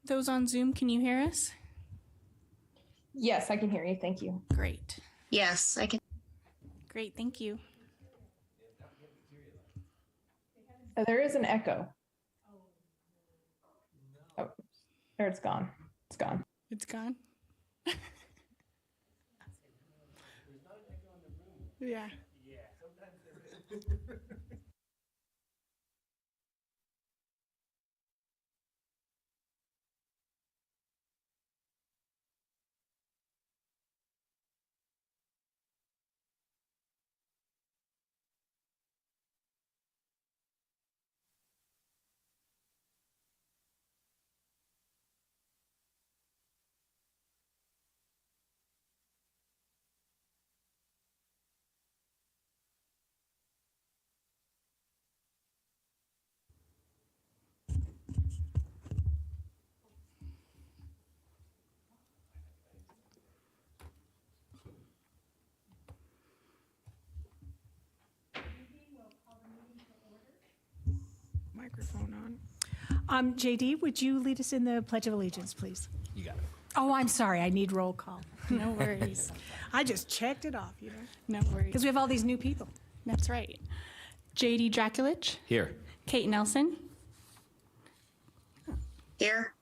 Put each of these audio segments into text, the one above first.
Those on Zoom, can you hear us? Yes, I can hear you. Thank you. Great. Yes, I can. Great, thank you. There is an echo. Oh, there it's gone. It's gone. It's gone. Yeah. Microphone on. JD, would you lead us in the Pledge of Allegiance, please? You got it. Oh, I'm sorry. I need roll call. No worries. I just checked it off, you know, No worries. because we have all these new people. That's right. JD Draculich, Here. Kate Nelson, Here.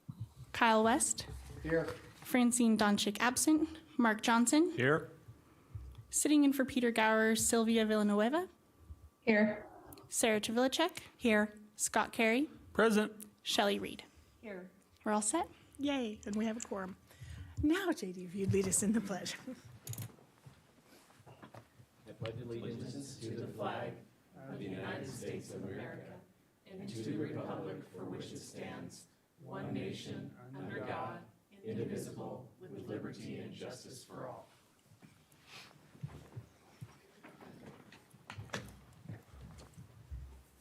Kyle West, Here. Francine Donchik absent, Mark Johnson, Here. sitting in for Peter Gower, Sylvia Villanueva, Here. Sarah Travilicek, Here. Scott Carey, Present. Shelley Reed. Here. We're all set? Yay, and we have a quorum. Now, JD, if you'd lead us in the pledge.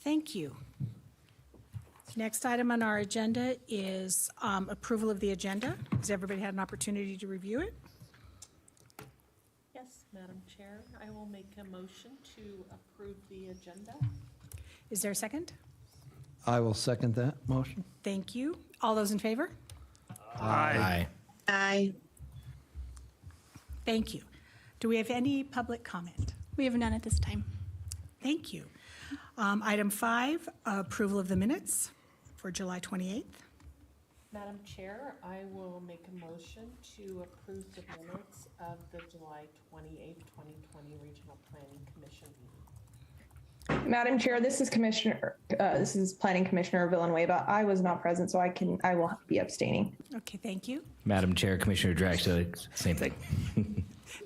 Thank you. Next item on our agenda is approval of the agenda. Has everybody had an opportunity to review it? Yes, Madam Chair, I will make a motion to approve the agenda. Is there a second? I will second that motion. Thank you. All those in favor? Aye. Aye. Thank you. Do we have any public comment? We have none at this time. Thank you. Item 5, approval of the minutes for July 28th. Madam Chair, I will make a motion to approve the minutes of the July 28th, 2020 Regional Planning Commission meeting. Madam Chair, this is Planning Commissioner Villanueva. I was not present, so I will be abstaining. Okay, thank you. Madam Chair, Commissioner Draculich, same thing.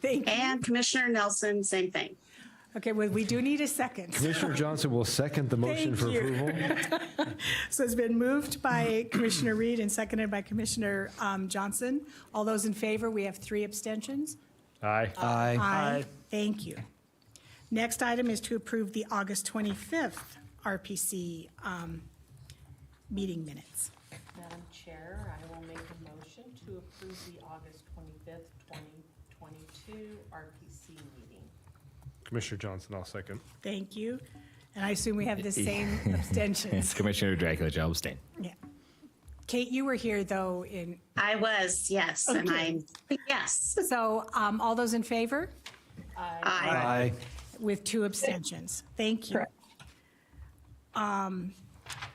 Thank you. And Commissioner Nelson, same thing. Okay, well, we do need a second. Commissioner Johnson will second the motion for Thank you. approval. So it's been moved by Commissioner Reed and seconded by Commissioner Johnson. All those in favor, we have 3 abstentions. Aye. Aye. Thank you. Next item is to approve the August 25th RPC meeting minutes. Madam Chair, I will make a motion to approve the August 25th, 2022 RPC meeting. Commissioner Johnson, I'll second. Thank you. And I assume we have the same abstentions. Commissioner Draculich, I'll abstain. Yeah. Kate, you were here, though, in, I was, yes, and Okay. yes. so all those in favor? Aye. Aye. With 2 abstentions. Thank you. Correct.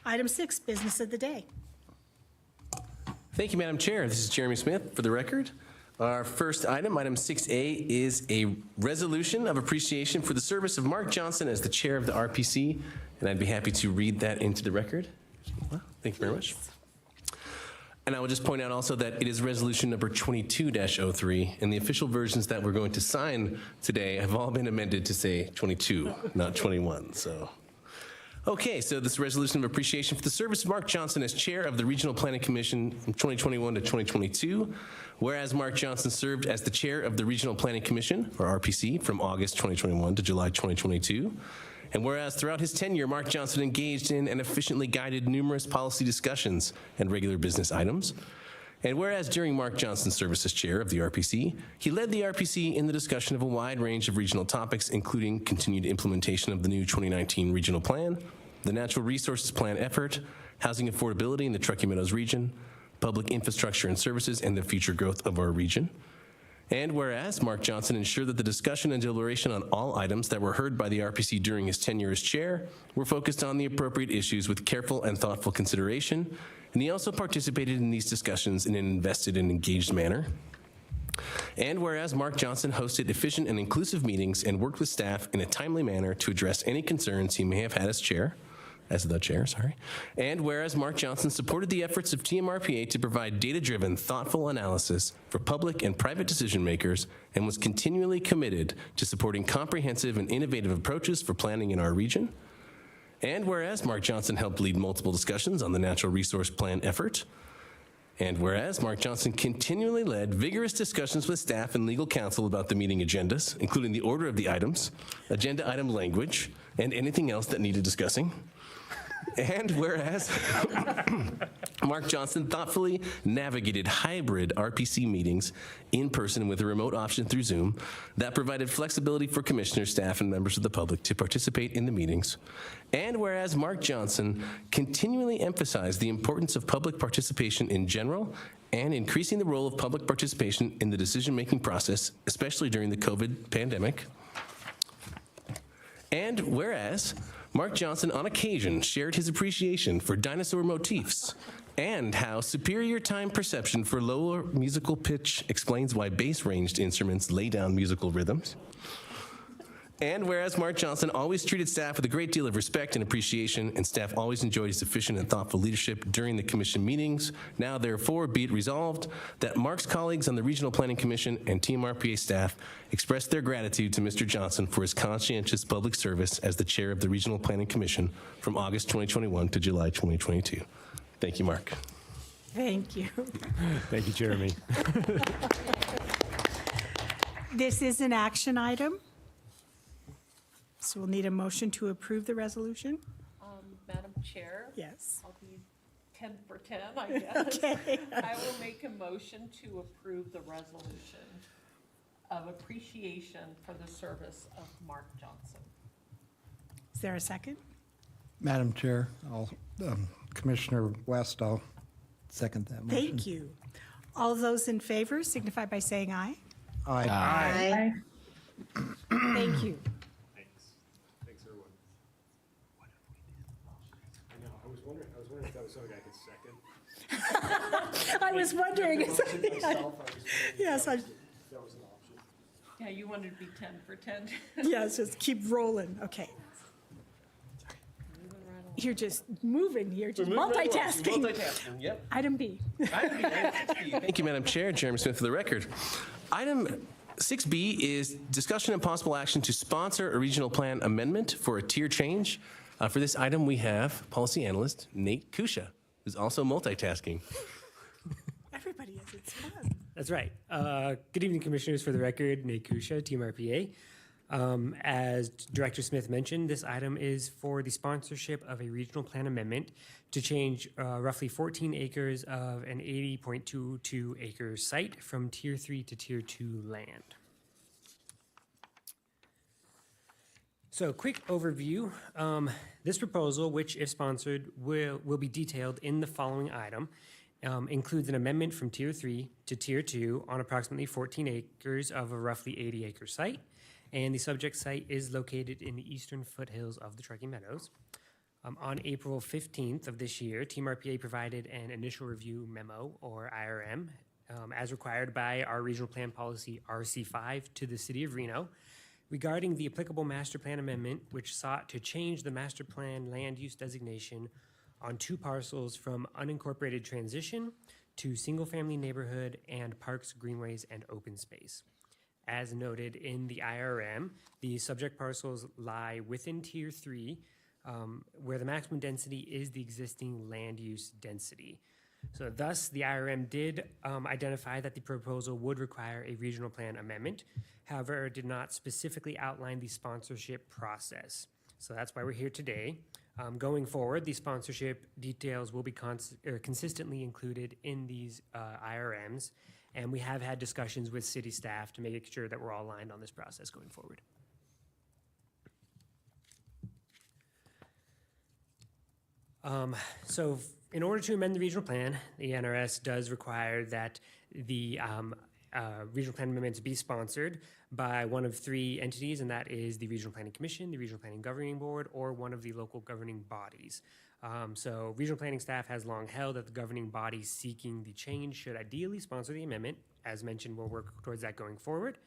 Item 6, business of the day. Thank you, Madam Chair. This is Jeremy Smith for the record. Our first item, item 6A, is a resolution of appreciation for the service of Mark Johnson as the chair of the RPC, and I'd be happy to read that into the record. Well, thank you very much. And I will just point out also that it is resolution number 22-03, and the official versions that we're going to sign today have all been amended to say 22, not 21, so. Okay, so this resolution of appreciation for the service of Mark Johnson as chair of the Regional Planning Commission from 2021 to 2022. Whereas Mark Johnson served as the chair of the Regional Planning Commission, or RPC, from August 2021 to July 2022. And whereas throughout his tenure, Mark Johnson engaged in and efficiently guided numerous policy discussions and regular business items. And whereas during Mark Johnson's service as chair of the RPC, he led the RPC in the discussion of a wide range of regional topics, including continued implementation of the new 2019 regional plan, the natural resources plan effort, housing affordability in the Truckee Meadows region, public infrastructure and services, and the future growth of our region. And whereas Mark Johnson ensured that the discussion and deliberation on all items that were heard by the RPC during his tenure as chair were focused on the appropriate issues with careful and thoughtful consideration, and he also participated in these discussions in an invested and engaged manner. And whereas Mark Johnson hosted efficient and inclusive meetings and worked with staff in a timely manner to address any concerns he may have had as the chair, sorry. And whereas Mark Johnson supported the efforts of TMRPA to provide data-driven, thoughtful analysis for public and private decision makers and was continually committed to supporting comprehensive and innovative approaches for planning in our region. And whereas Mark Johnson helped lead multiple discussions on the Natural Resource Plan effort. And whereas Mark Johnson continually led vigorous discussions with staff and legal counsel about the meeting agendas, including the order of the items, agenda item language, and anything else that needed discussing. And whereas Mark Johnson thoughtfully navigated hybrid RPC meetings in person with a remote option through Zoom that provided flexibility for commissioners, staff, and members of the public to participate in the meetings. And whereas Mark Johnson continually emphasized the importance of public participation in general and increasing the role of public participation in the decision-making process, especially during the COVID pandemic. And whereas Mark Johnson on occasion shared his appreciation for dinosaur motifs and how superior time perception for lower musical pitch explains why bass-ranged instruments lay down musical rhythms. And whereas Mark Johnson always treated staff with a great deal of respect and appreciation, and staff always enjoyed his efficient and thoughtful leadership during the commission meetings, now therefore be it resolved that Mark's colleagues on the Regional Planning Commission and TMRPA staff express their gratitude to Mr. Johnson for his conscientious public service as the chair of the Regional Planning Commission from August 2021 to July 2022. Thank you, Mark. Thank you. Thank you, Jeremy. This is an action item. So we'll need a motion to approve the resolution? Madam Chair? Yes. I'll be 10 for 10, I guess. Okay. I will make a motion to approve the resolution of appreciation for the service of Mark Johnson. Is there a second? Madam Chair, Commissioner West, I'll second that motion. Thank you. All those in favor signify by saying aye. Aye. Aye. Thank you. Thanks, everyone. I know, I was wondering if that was something I could second. I was wondering. Yes, That was an option. Yeah, you wanted to be 10 for 10. yes, just keep rolling. Okay. Moving right along. You're just moving here, just multitasking. Multitasking, yep. Item B. Thank you, Madam Chair. Jeremy Smith for the record. Item 6B is discussion and possible action to sponsor a regional plan amendment for a tier change. For this item, we have policy analyst Nate Kusha, who's also multitasking. Everybody is. It's fun. That's right. Good evening, Commissioners. For the record, Nate Kusha, Team RPA. As Director Smith mentioned, this item is for the sponsorship of a regional plan amendment to change roughly 14 acres of an 80.22 acre site from Tier 3 to Tier 2 land. So, quick overview. This proposal, which if sponsored, will be detailed in the following item. Includes an amendment from Tier 3 to Tier 2 on approximately 14 acres of a roughly 80 acre site. And the subject site is located in the eastern foothills of the Truckee Meadows. On April 15th of this year, Team RPA provided an initial review memo, or IRM, as required by our regional plan policy RC5 to the City of Reno regarding the applicable master plan amendment, which sought to change the master plan land use designation on two parcels from unincorporated transition to single-family neighborhood and parks, greenways, and open space. As noted in the IRM, the subject parcels lie within Tier 3, where the maximum density is the existing land use density. So thus, the IRM did identify that the proposal would require a regional plan amendment. However, it did not specifically outline the sponsorship process. So that's why we're here today. Going forward, the sponsorship details will be consistently included in these IRMs, and we have had discussions with city staff to make sure that we're all aligned on this process going forward. So in order to amend the regional plan, the NRS does require that the regional plan amendments be sponsored by one of three entities, and that is the Regional Planning Commission, the Regional Planning Governing Board, or one of the local governing bodies. So regional planning staff has long held that the governing body seeking the change should ideally sponsor the amendment. As mentioned, we'll work towards that going forward.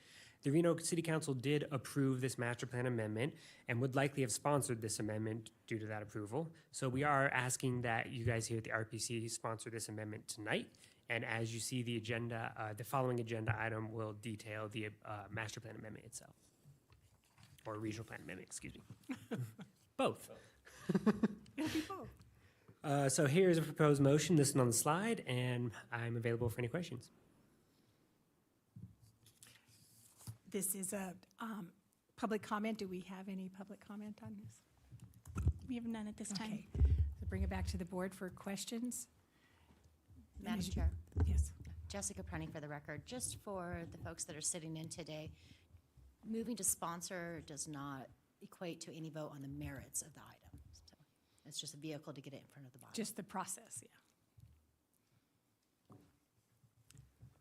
The Reno City Council did approve this master plan amendment and would likely have sponsored this amendment due to that approval. So we are asking that you guys here at the RPC sponsor this amendment tonight. And as you see the agenda, the following agenda item will detail the master plan amendment itself. Or regional plan amendment, excuse me. Both. It'll be both. So here's a proposed motion listed on the slide, and I'm available for any questions. This is a public comment. Do we have any public comment on this? We have none at this time. Okay. So bring it back to the board for questions. Madam Chair, Yes. Jessica Prunning for the record. Just for the folks that are sitting in today, moving to sponsor does not equate to any vote on the merits of the item. So it's just a vehicle to get it in front of the body. Just the process, yeah.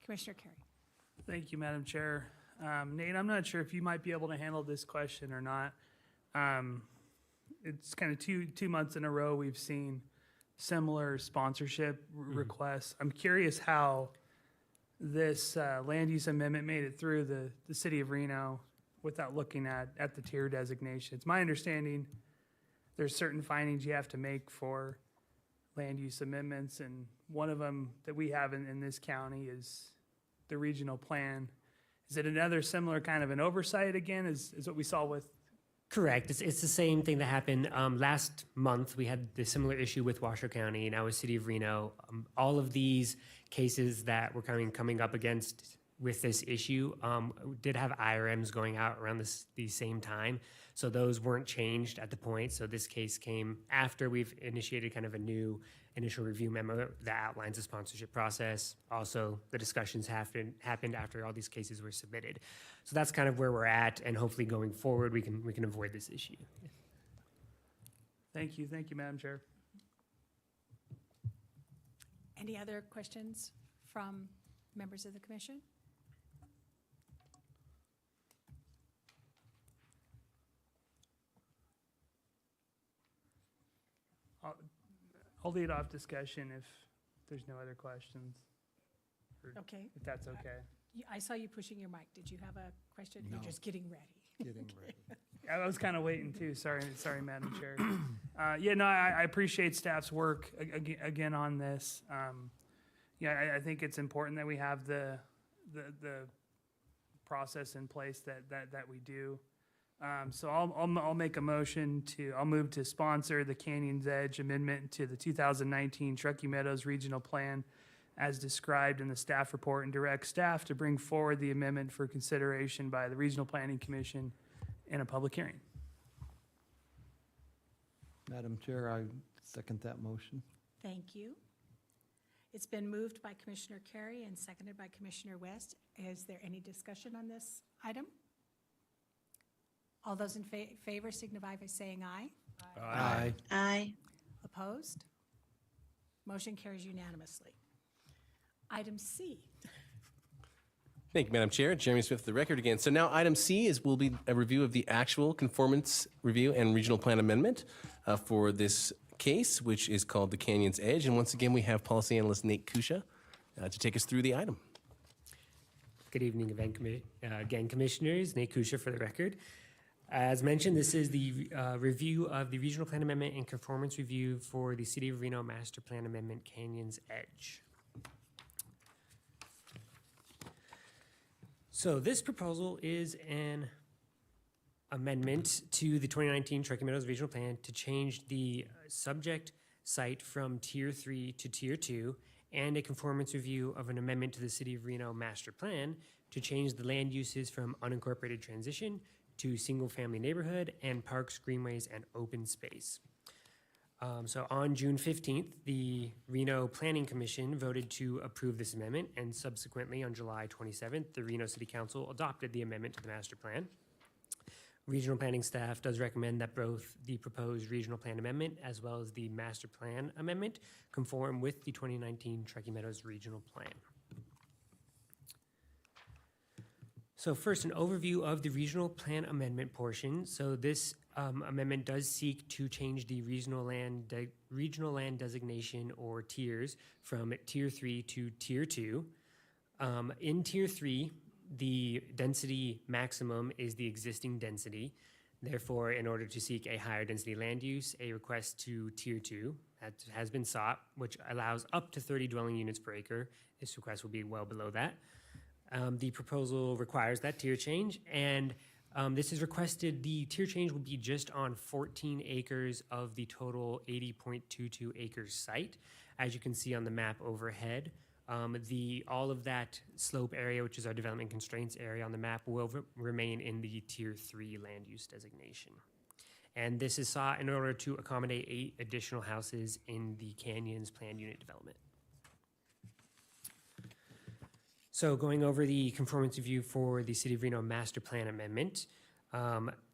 Commissioner Carey. Thank you, Madam Chair. Nate, I'm not sure if you might be able to handle this question or not. It's kind of two months in a row we've seen similar sponsorship requests. I'm curious how this land use amendment made it through the city of Reno without looking at the tier designation. It's my understanding there's certain findings you have to make for land use amendments, and one of them that we have in this county is the regional plan. Is it another similar kind of an oversight again, is what we saw with? Correct. It's the same thing that happened last month. We had the similar issue with Washoe County, now with City of Reno. All of these cases that were coming up against with this issue did have IRMs going out around the same time. So those weren't changed at the point. So this case came after we've initiated kind of a new initial review memo that outlines the sponsorship process. Also, the discussions happened after all these cases were submitted. So that's kind of where we're at, and hopefully going forward, we can avoid this issue. Thank you, Madam Chair. Any other questions from members of the commission? I'll lead off discussion if there's no other questions, Okay. if that's okay. I saw you pushing your mic. Did you have a question? You're No. just getting ready. Getting ready. I was kind of waiting too. Sorry, Madam Chair. I appreciate staff's work again on this. I think it's important that we have the process in place that we do. So I'll make a motion I'll move to sponsor the Canyons Edge amendment to the 2019 Truckee Meadows Regional Plan as described in the staff report, and direct staff to bring forward the amendment for consideration by the Regional Planning Commission in a public hearing. Madam Chair, I second that motion. Thank you. It's been moved by Commissioner Carey and seconded by Commissioner West. Is there any discussion on this item? All those in favor signify by saying aye. Aye. Aye. Opposed? Motion carries unanimously. Item C. Thank you, Madam Chair. Jeremy Smith for the record again. So now item C will be a review of the actual conformance review and regional plan amendment for this case, which is called the Canyons Edge. And once again, we have policy analyst Nate Kusha to take us through the item. Good evening, again, Commissioners. Nate Kusha for the record. As mentioned, this is the review of the regional plan amendment and conformance review for the City of Reno Master Plan Amendment Canyons Edge. So this proposal is an amendment to the 2019 Truckee Meadows Regional Plan to change the subject site from Tier 3 to Tier 2, and a conformance review of an amendment to the City of Reno Master Plan to change the land uses from unincorporated transition to single-family neighborhood and parks, greenways, and open space. So on June 15th, the Reno Planning Commission voted to approve this amendment, and subsequently on July 27th, the Reno City Council adopted the amendment to the master plan. Regional planning staff does recommend that both the proposed regional plan amendment as well as the master plan amendment conform with the 2019 Truckee Meadows Regional Plan. So first, an overview of the regional plan amendment portion. So this amendment does seek to change the regional land designation or tiers from Tier 3 to Tier 2. In Tier 3, the density maximum is the existing density. Therefore, in order to seek a higher density land use, a request to Tier 2 that has been sought, which allows up to 30 dwelling units per acre. This request will be well below that. The proposal requires that tier change, and this is requested. The tier change will be just on 14 acres of the total 80.22 acres site. As you can see on the map overhead, all of that slope area, which is our development constraints area on the map, will remain in the Tier 3 land use designation. And this is sought in order to accommodate 8 additional houses in the Canyons planned unit development. So going over the conformance review for the City of Reno Master Plan Amendment,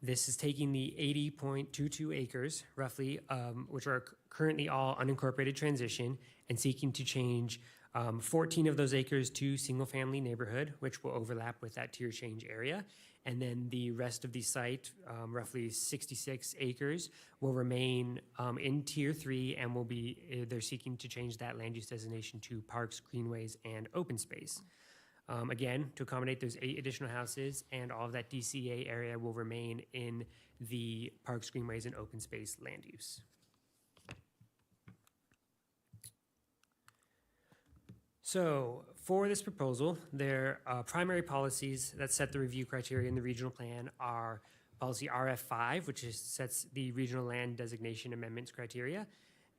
this is taking the 80.22 acres, roughly, which are currently all unincorporated transition, and seeking to change 14 of those acres to single-family neighborhood, which will overlap with that tier change area. And then the rest of the site, roughly 66 acres, will remain in Tier 3 and will be, they're seeking to change that land use designation to parks, greenways, and open space. Again, to accommodate those 8 additional houses, and all of that DCA area will remain in the parks, greenways, and open space land use. So for this proposal, their primary policies that set the review criteria in the regional plan are policy RF5, which sets the regional land designation amendments criteria,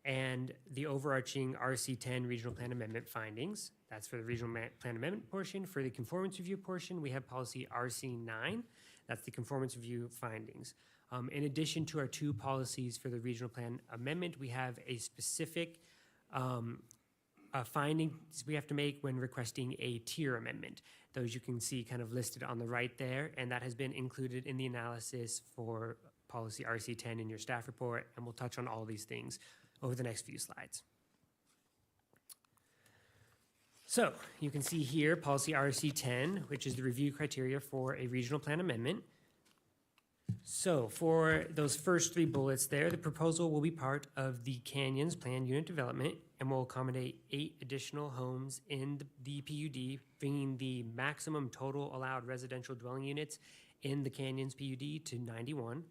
and the overarching RC10 regional plan amendment findings. That's for the regional plan amendment portion. For the conformance review portion, we have policy RC9. That's the conformance review findings. In addition to our 2 policies for the regional plan amendment, we have a specific findings we have to make when requesting a tier amendment. Those you can see kind of listed on the right there, and that has been included in the analysis for policy RC10 in your staff report, and we'll touch on all these things over the next few slides. So you can see here policy RC10, which is the review criteria for a regional plan amendment. So for those first 3 bullets there, the proposal will be part of the Canyons Planned Unit Development and will accommodate 8 additional homes in the PUD, bringing the maximum total allowed residential dwelling units in the Canyons PUD to 91.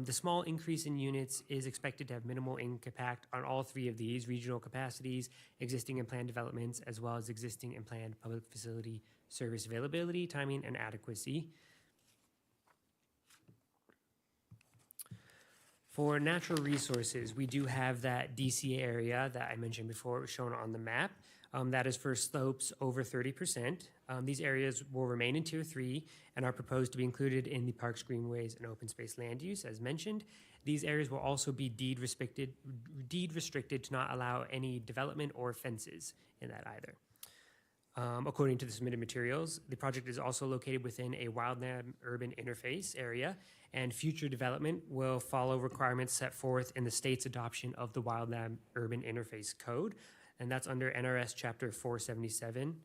The small increase in units is expected to have minimal impact on all 3 of these regional capacities, existing and planned developments, as well as existing and planned public facility service availability, timing, and adequacy. For natural resources, we do have that DCA area that I mentioned before, shown on the map. That is for slopes over 30%. These areas will remain in Tier 3 and are proposed to be included in the parks, greenways, and open space land use, as mentioned. These areas will also be deed restricted to not allow any development or fences in that either. According to the submitted materials, the project is also located within a wildland urban interface area, and future development will follow requirements set forth in the state's adoption of the Wildland Urban Interface Code, and that's under NRS Chapter 477.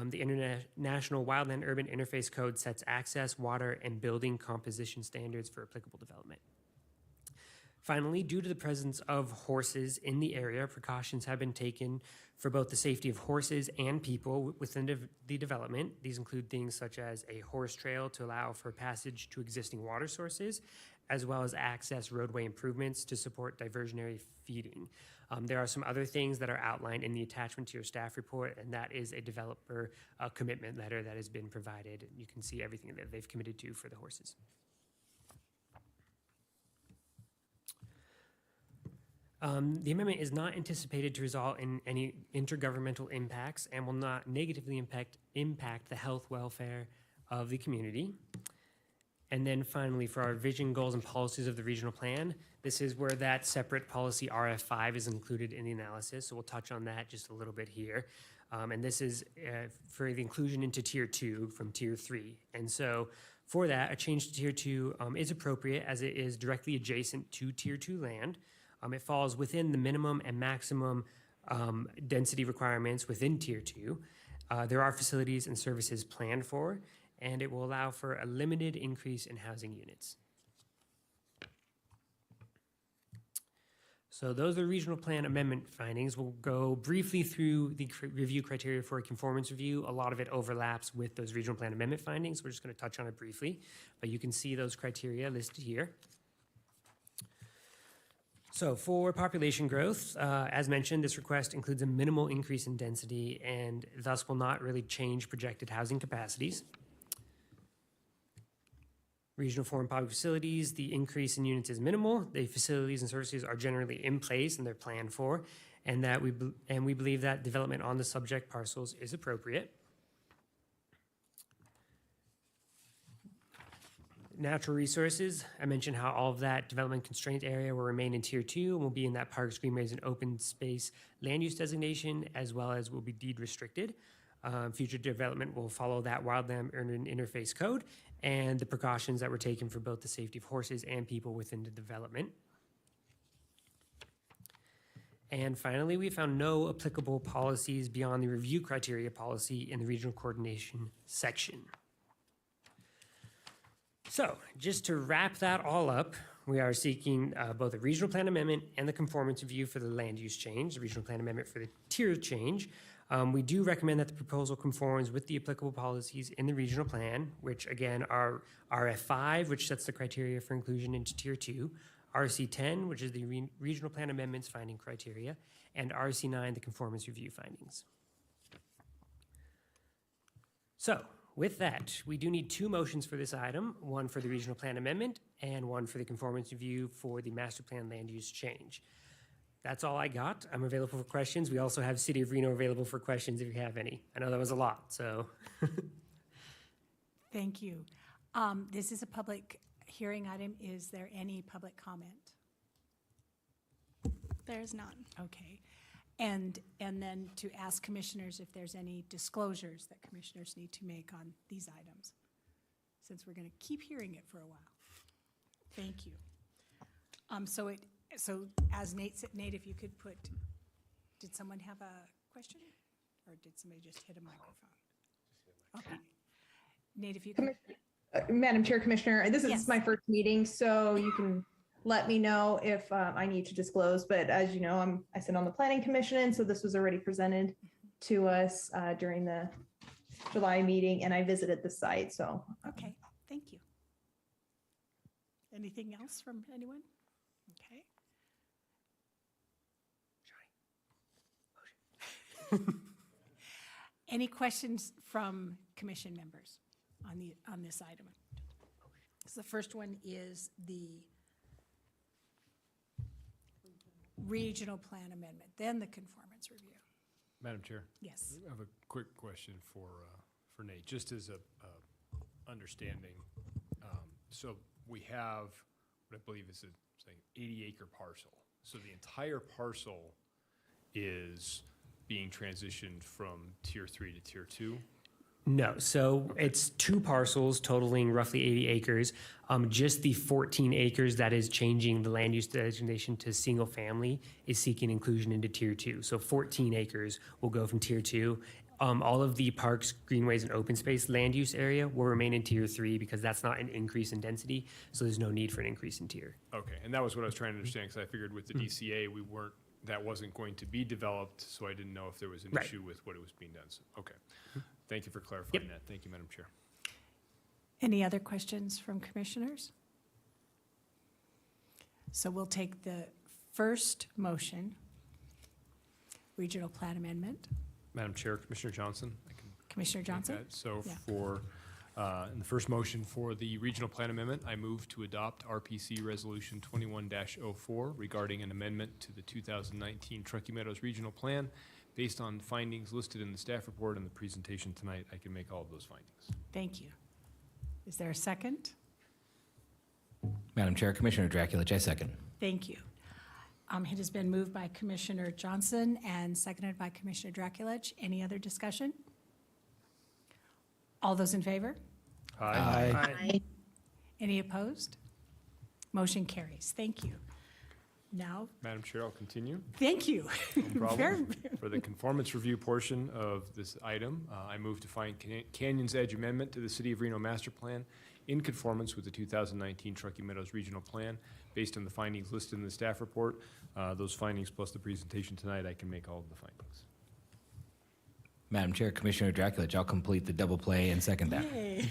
The International Wildland Urban Interface Code sets access, water, and building composition standards for applicable development. Finally, due to the presence of horses in the area, precautions have been taken for both the safety of horses and people within the development. These include things such as a horse trail to allow for passage to existing water sources, as well as access roadway improvements to support diversionary feeding. There are some other things that are outlined in the attachment to your staff report, and that is a developer commitment letter that has been provided. You can see everything that they've committed to for the horses. The amendment is not anticipated to result in any intergovernmental impacts and will not negatively impact the health welfare of the community. And then finally, for our vision, goals, and policies of the regional plan, this is where that separate policy RF5 is included in the analysis. So we'll touch on that just a little bit here. And this is for the inclusion into Tier 2 from Tier 3. And so For that, a change to Tier 2 is appropriate as it is directly adjacent to Tier 2 land. It falls within the minimum and maximum density requirements within Tier 2. There are facilities and services planned for, and it will allow for a limited increase in housing units. So those are regional plan amendment findings. We'll go briefly through the review criteria for a conformance review. A lot of it overlaps with those regional plan amendment findings. We're just going to touch on it briefly, but you can see those criteria listed here. So for population growth, as mentioned, this request includes a minimal increase in density and thus will not really change projected housing capacities. Regional foreign public facilities, the increase in units is minimal. The facilities and services are generally in place and they're planned for, and we believe that development on the subject parcels is appropriate. Natural resources, I mentioned how all of that development constraint area will remain in Tier 2 and will be in that parks, greenways, and open space land use designation, as well as will be deed restricted. Future development will follow that wildland urban interface code and the precautions that were taken for both the safety of horses and people within the development. And finally, we found no applicable policies beyond the review criteria policy in the regional coordination section. So just to wrap that all up, we are seeking both a regional plan amendment and the conformance review for the land use change, the regional plan amendment for the tier change. We do recommend that the proposal conforms with the applicable policies in the regional plan, which again are RF5, which sets the criteria for inclusion into Tier 2, RC10, which is the regional plan amendments finding criteria, and RC9, the conformance review findings. So with that, we do need two motions for this item, one for the regional plan amendment and one for the conformance review for the master plan land use change. That's all I got. I'm available for questions. We also have City of Reno available for questions if you have any. I know that was a lot, so. Thank you. This is a public hearing item. Is there any public comment? There's none. Okay. And then to ask commissioners if there's any disclosures that commissioners need to make on these items, since we're going to keep hearing it for a while. Thank you. So as Nate said, Nate, if you could put, did someone have a question? Or did somebody just hit a microphone? Okay. Nate, if you could. Madam Chair, Commissioner, this is Yes. my first meeting, so you can let me know if I need to disclose. But as you know, I sit on the Planning Commission, and so this was already presented to us during the July meeting, and I visited the site, so. Okay, thank you. Anything else from anyone? Okay. Any questions from commission members on this item? So the first one is the regional plan amendment, then the conformance review. Madam Chair, Yes. I have a quick question for Nate, just as a understanding. So we have what I believe is a 80-acre parcel. So the entire parcel is being transitioned from Tier 3 to Tier 2? No, so it's two parcels totaling roughly 80 acres. Just the 14 acres that is changing the land use designation to single family is seeking inclusion into Tier 2. So 14 acres will go from Tier 2. All of the parks, greenways, and open space land use area will remain in Tier 3 because that's not an increase in density, so there's no need for an increase in tier. Okay, and that was what I was trying to understand, because I figured with the DCA, that wasn't going to be developed, so I didn't know if there was an Right. issue with what it was being done. So, okay. Thank you for clarifying that. Thank you, Madam Chair. Any other questions from commissioners? So we'll take the first motion, regional plan amendment. Madam Chair, Commissioner Johnson, I can Commissioner make Johnson? that. So Yeah. in the first motion for the regional plan amendment, I move to adopt RPC Resolution 21-04 regarding an amendment to the 2019 Truckee Meadows Regional Plan. Based on findings listed in the staff report and the presentation tonight, I can make all of those findings. Thank you. Is there a second? Madam Chair, Commissioner Draculich, I second. Thank you. It has been moved by Commissioner Johnson and seconded by Commissioner Draculich. Any other discussion? All those in favor? Aye. Aye. Any opposed? Motion carries. Thank you. Now, Madam Chair, I'll continue. thank you. No Very- problem. For the conformance review portion of this item, I move to find Canyon's Edge amendment to the City of Reno Master Plan in conformance with the 2019 Truckee Meadows Regional Plan. Based on the findings listed in the staff report, those findings plus the presentation tonight, I can make all of the findings. Madam Chair, Commissioner Draculich, I'll complete the double play and second that. Yay.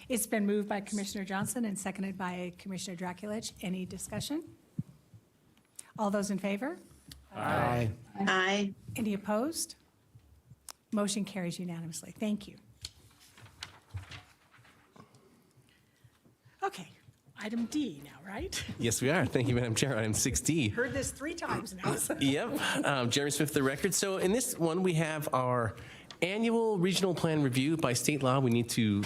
It's been moved by Commissioner Johnson and seconded by Commissioner Draculich. Any discussion? All those in favor? Aye. Aye. Any opposed? Motion carries unanimously. Thank you. Okay, item D now, right? Yes, we are. Thank you, Madam Chair. Item 6D. Heard this 3 times now. Yep. Jeremy Smith for the record. So in this one, we have our annual regional plan review. By state law, we need to,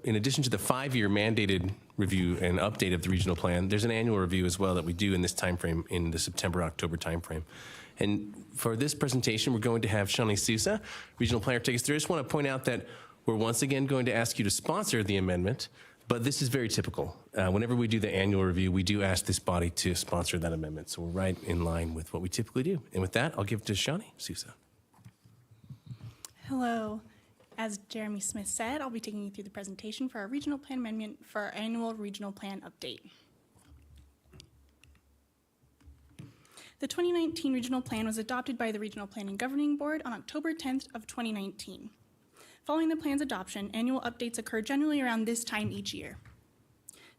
in addition to the 5-year mandated review and update of the regional plan, there's an annual review as well that we do in this timeframe, in the September-October timeframe. And for this presentation, we're going to have Shawnee Sousa, regional planner, take us through. I just want to point out that we're once again going to ask you to sponsor the amendment, but this is very typical. Whenever we do the annual review, we do ask this body to sponsor that amendment. So we're right in line with what we typically do. And with that, I'll give it to Shawnee Sousa. Hello. As Jeremy Smith said, I'll be taking you through the presentation for our regional plan amendment for our annual regional plan update. The 2019 regional plan was adopted by the Regional Planning Governing Board on October 10th of 2019. Following the plan's adoption, annual updates occur generally around this time each year.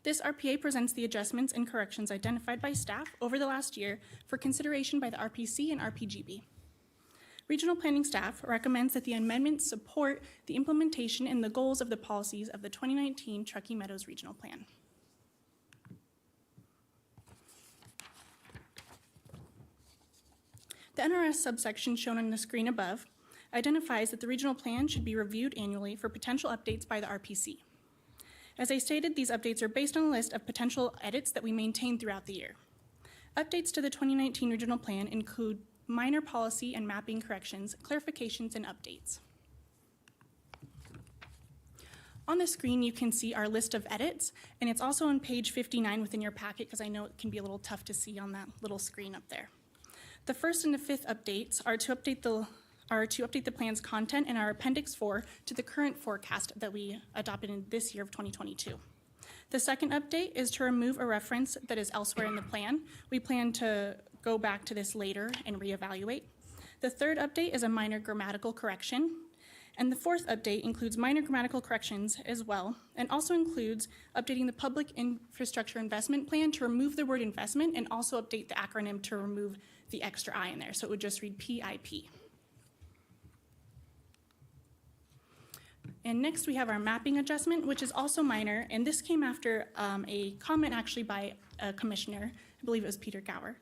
This RPA presents the adjustments and corrections identified by staff over the last year for consideration by the RPC and RPGB. Regional planning staff recommends that the amendments support the implementation and the goals of the policies of the 2019 Truckee Meadows Regional Plan. The NRS subsection shown on the screen above identifies that the regional plan should be reviewed annually for potential updates by the RPC. As I stated, these updates are based on a list of potential edits that we maintain throughout the year. Updates to the 2019 regional plan include minor policy and mapping corrections, clarifications, and updates. On the screen, you can see our list of edits, and it's also on page 59 within your packet because I know it can be a little tough to see on that little screen up there. The first and the fifth updates are to update the plan's content in our Appendix 4 to the current forecast that we adopted in this year of 2022. The second update is to remove a reference that is elsewhere in the plan. We plan to go back to this later and reevaluate. The third update is a minor grammatical correction. And the fourth update includes minor grammatical corrections as well, and also includes updating the Public Infrastructure Investment Plan to remove the word investment and also update the acronym to remove the extra I in there. So it would just read PIP. And next we have our mapping adjustment, which is also minor, and this came after a comment actually by a commissioner, I believe it was Peter Gower.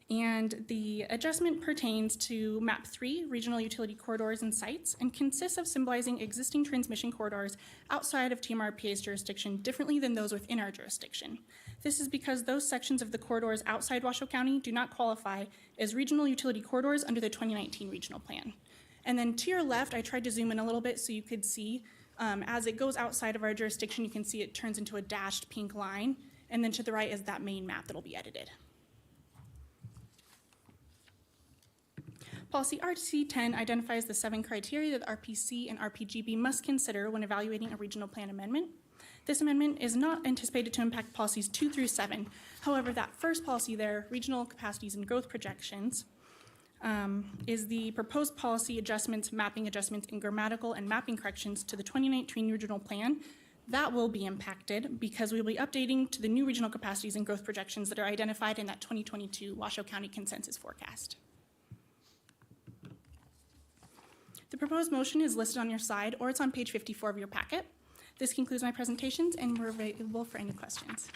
And the adjustment pertains to map 3, regional utility corridors and sites, and consists of symbolizing existing transmission corridors outside of TMRPA's jurisdiction differently than those within our jurisdiction. This is because those sections of the corridors outside Washoe County do not qualify as regional utility corridors under the 2019 regional plan. And then to your left, I tried to zoom in a little bit so you could see, as it goes outside of our jurisdiction, you can see it turns into a dashed pink line, and then to the right is that main map that'll be edited. Policy RC10 identifies the 7 criteria that RPC and RPGB must consider when evaluating a regional plan amendment. This amendment is not anticipated to impact policies 2 through 7. However, that first policy there, regional capacities and growth projections, is the proposed policy adjustments, mapping adjustments, and grammatical and mapping corrections to the 2019 regional plan. That will be impacted because we will be updating to the new regional capacities and growth projections that are identified in that 2022 Washoe County consensus forecast. The proposed motion is listed on your slide, or it's on page 54 of your packet. This concludes my presentations, and we're available for any questions.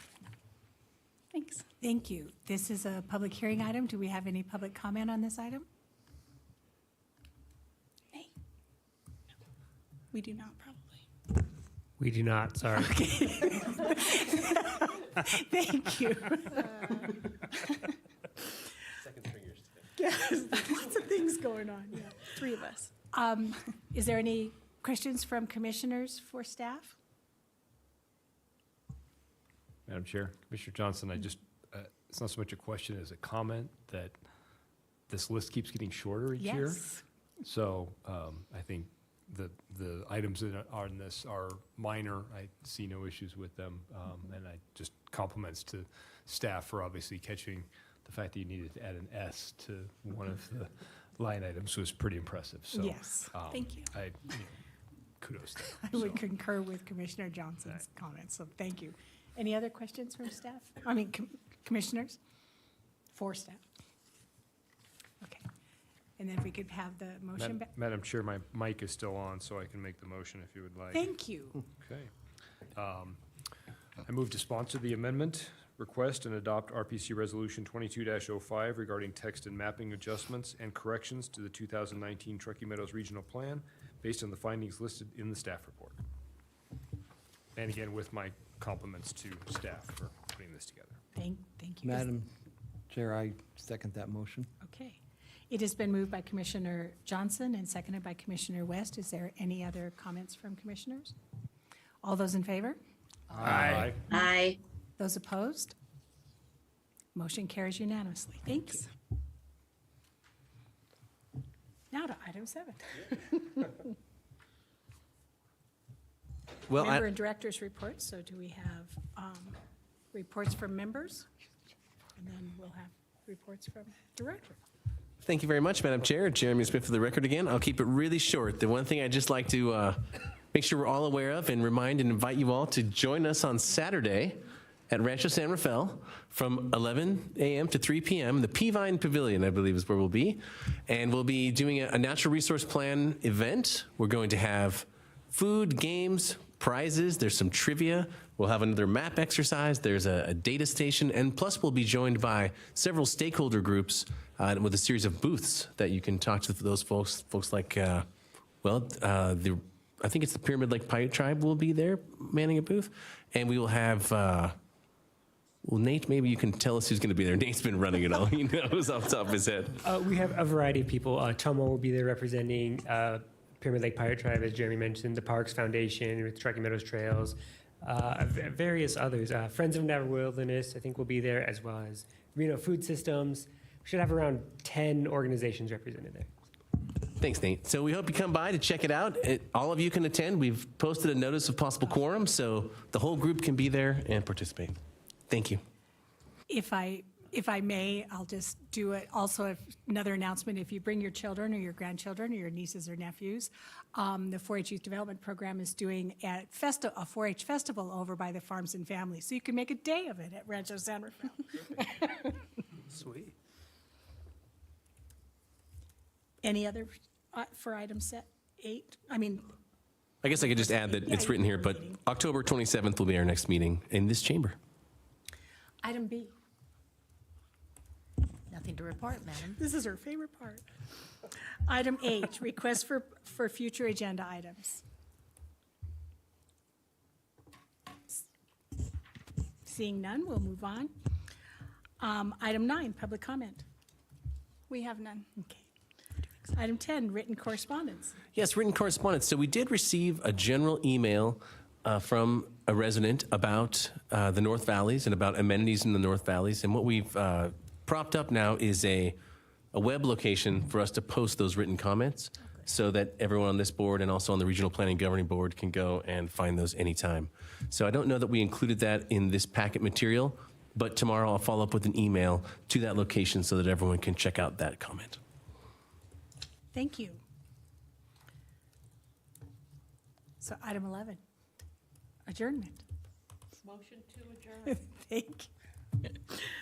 Thanks. Thank you. This is a public hearing item. Do we have any public comment on this item? Nay. No. We do not, probably. We do not, sorry. Thank you. Second fingers today. Yes, lots of things going on, yeah. 3 of us. Is there any Questions from commissioners for staff? Madam Chair, Commissioner Johnson, I just, it's not so much a question as a comment that this list keeps getting shorter each year. Yes. So I think the items that are on this are minor. I see no issues with them. And I just compliments to staff for obviously catching the fact that you needed to add an S to one of the line items was pretty impressive. So Yes. Thank you. Kudos there. I would concur with Commissioner Johnson's comments, so thank you. Any other questions from staff? I mean, commissioners? For staff? Okay. And then if we could have the motion back. Madam Chair, my mic is still on, so I can make the motion if you would like. Thank you. Okay. I move to sponsor the amendment, request, and adopt RPC Resolution 22-05 regarding text and mapping adjustments and corrections to the 2019 Truckee Meadows Regional Plan based on the findings listed in the staff report. And again, with my compliments to staff for putting this together. Thank you. Madam Chair, I second that motion. Okay. It has been moved by Commissioner Johnson and seconded by Commissioner West. Is there any other comments from commissioners? All those in favor? Aye. Aye. Those opposed? Motion carries unanimously. Thank you. Now to item 7. Well, Member and directors' reports. So do we have reports from members? And then we'll have reports from director. Thank you very much, Madam Chair. Jeremy Smith for the record again. I'll keep it really short. The one thing I'd just like to make sure we're all aware of and remind and invite you all to join us on Saturday at Rancho San Rafael from 11 a.m. to 3 p.m. The Peavine Pavilion, I believe, is where we'll be. And we'll be doing a natural resource plan event. We're going to have food, games, prizes. There's some trivia. We'll have another map exercise. There's a data station. And plus, we'll be joined by several stakeholder groups with a series of booths that you can talk to those folks like, I think it's the Pyramid Lake Pirate Tribe will be there manning a booth. And we will have, well, Nate, maybe you can tell us who's going to be there. Nate's been running it all. He knows off the top of his head. We have a variety of people. Tomo will be there representing Pyramid Lake Pirate Tribe, as Jeremy mentioned, the Parks Foundation with Truckee Meadows Trails, various others. Friends of Never Wilderness, I think, will be there, as well as Reno Food Systems. We should have around 10 organizations represented there. Thanks, Nate. So we hope you come by to check it out. All of you can attend. We've posted a notice of possible quorum, so the whole group can be there and participate. Thank you. If I may, I'll just do it. Also, another announcement, if you bring your children or your grandchildren or your nieces or nephews, the 4-H Youth Development Program is doing a 4-H festival over by the Farms and Families. So you can make a day of it at Rancho San Rafael. Sweet. Any other for item set 8? I guess I could just add that it's written here, but October 27th will be our next meeting in this chamber. Item B. Nothing to report, madam. This is her favorite part. Item H, request for future agenda items. Seeing none, we'll move on. Item 9, public comment. We have none. Okay. Item 10, written correspondence. Yes, written correspondence. So we did receive a general email from a resident about the North Valleys and about amenities in the North Valleys. And what we've propped up now is a web location for us to post those written comments so that everyone on this board and also on the Regional Planning Governing Board can go and find those anytime. So I don't know that we included that in this packet material, but tomorrow I'll follow up with an email to that location so that everyone can check out that comment. Thank you. So item 11, adjournment. Motion to adjourn. Thank you.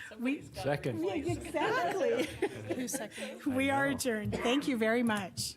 Somebody's got to Second. replace it. Exactly. Who's second? We are adjourned. Thank you very much.